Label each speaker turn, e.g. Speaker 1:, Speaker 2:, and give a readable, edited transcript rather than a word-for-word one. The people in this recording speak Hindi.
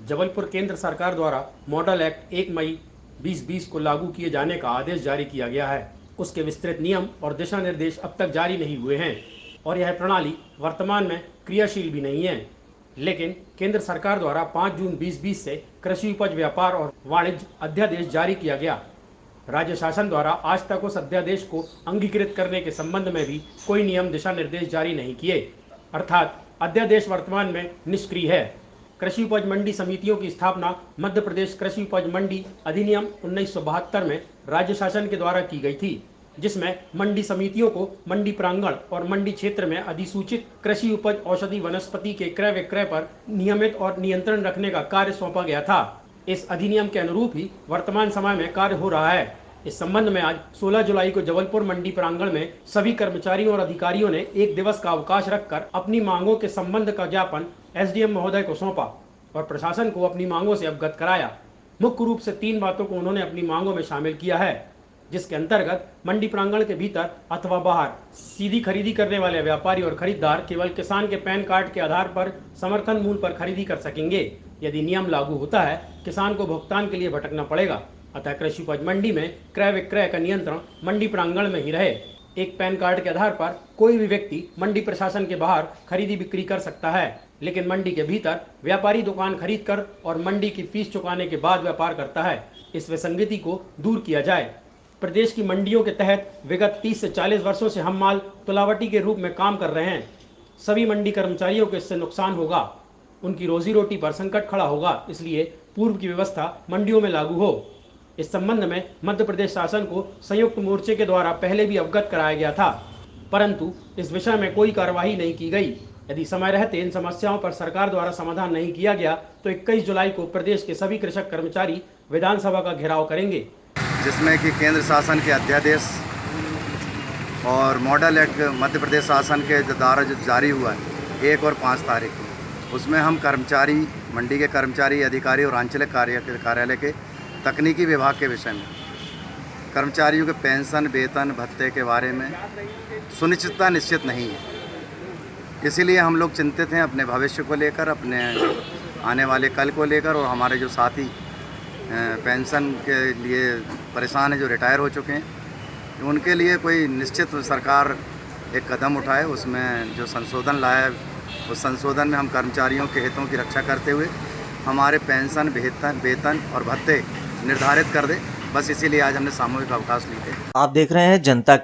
Speaker 1: जबलपुर केंद्र सरकार द्वारा मॉडल एक्ट 1 मई 2020 को लागू किए जाने का आदेश जारी किया गया है। उसके विस्तृत नियम और दिशा निर्देश अब तक जारी नहीं हुए हैं और यह प्रणाली वर्तमान में क्रियाशील भी नहीं है। लेकिन केंद्र सरकार द्वारा 5 जून 2020 से कृषि उपज व्यापार और वाणिज्य अध्यादेश जारी किया गया। राज्य शासन द्वारा आज तक उस अध्यादेश को अंगीकृत करने के संबंध में भी कोई नियम दिशा निर्देश जारी नहीं किए, अर्थात अध्यादेश वर्तमान में निष्क्रिय है। कृषि उपज मंडी समितियों की स्थापना मध्य प्रदेश कृषि उपज मंडी अधिनियम 1972 में राज्य शासन के द्वारा की गई थी, जिसमें मंडी समितियों को मंडी प्रांगण और मंडी क्षेत्र में अधिसूचित कृषि उपज औषधि वनस्पति के क्रय विक्रय पर नियमित और नियंत्रण रखने का कार्य सौंपा गया था। इस अधिनियम के अनुरूप ही वर्तमान समय में कार्य हो रहा है। इस संबंध में आज 16 जुलाई को जबलपुर मंडी प्रांगण में सभी कर्मचारियों और अधिकारियों ने एक दिवस का अवकाश रखकर अपनी मांगों के संबंध का ज्ञापन एसडीएम महोदय को सौंपा और प्रशासन को अपनी मांगों से अवगत कराया। मुख्य रूप से 3 बातों को उन्होंने अपनी मांगों में शामिल किया है, जिसके अंतर्गत मंडी प्रांगण के भीतर अथवा बाहर सीधी खरीदी करने वाले व्यापारी और खरीदार केवल किसान के पैन कार्ड के आधार पर समर्थन मूल्य पर खरीदी कर सकेंगे। यदि नियम लागू होता है, किसान को भुगतान के लिए भटकना पड़ेगा। अतः कृषि उपज मंडी में क्रय विक्रय का नियंत्रण मंडी प्रांगण में ही रहे। एक पैन कार्ड के आधार पर कोई भी व्यक्ति मंडी प्रशासन के बाहर खरीदी बिक्री कर सकता है, लेकिन मंडी के भीतर व्यापारी दुकान खरीद कर और मंडी की फीस चुकाने के बाद व्यापार करता है। इस विसंगति को दूर किया जाए। प्रदेश की मंडियों के तहत विगत 30 से 40 वर्षों से हम माल तुलावटी के रूप में काम कर रहे हैं। सभी मंडी कर्मचारियों को इससे नुकसान होगा, उनकी रोजी रोटी पर संकट खड़ा होगा। इसलिए पूर्व की व्यवस्था मंडियों में लागू हो। इस संबंध में मध्य प्रदेश शासन को संयुक्त मोर्चे के द्वारा पहले भी अवगत कराया गया था, परंतु इस विषय में कोई कार्यवाही नहीं की गई। यदि समय रहते इन समस्याओं पर सरकार द्वारा समाधान नहीं किया गया तो 21 जुलाई को प्रदेश के सभी कृषक कर्मचारी विधानसभा का घेराव करेंगे,
Speaker 2: जिसमें कि केंद्र शासन के अध्यादेश और मॉडल एक्ट मध्य प्रदेश शासन के द्वारा जो जारी हुआ है 1 और 5 तारीख को, उसमें हम कर्मचारी, मंडी के कर्मचारी, अधिकारी और आंचलिक कार्यालय के तकनीकी विभाग के विषय में कर्मचारियों के पेंशन, वेतन, भत्ते के बारे में सुनिश्चितता निश्चित नहीं है। इसीलिए हम लोग चिंतित हैं अपने भविष्य को लेकर, अपने आने वाले कल को लेकर, और हमारे जो साथी पेंशन के लिए परेशान हैं, जो रिटायर हो चुके हैं, उनके लिए कोई निश्चित सरकार एक कदम उठाए, उसमें जो संशोधन लाया है उस संशोधन में हम कर्मचारियों के हितों की रक्षा करते हुए हमारे पेंशन, वेतन और भत्ते निर्धारित कर दे। बस इसीलिए आज हमने सामूहिक अवकाश लिए थे।
Speaker 3: आप देख रहे हैं जनता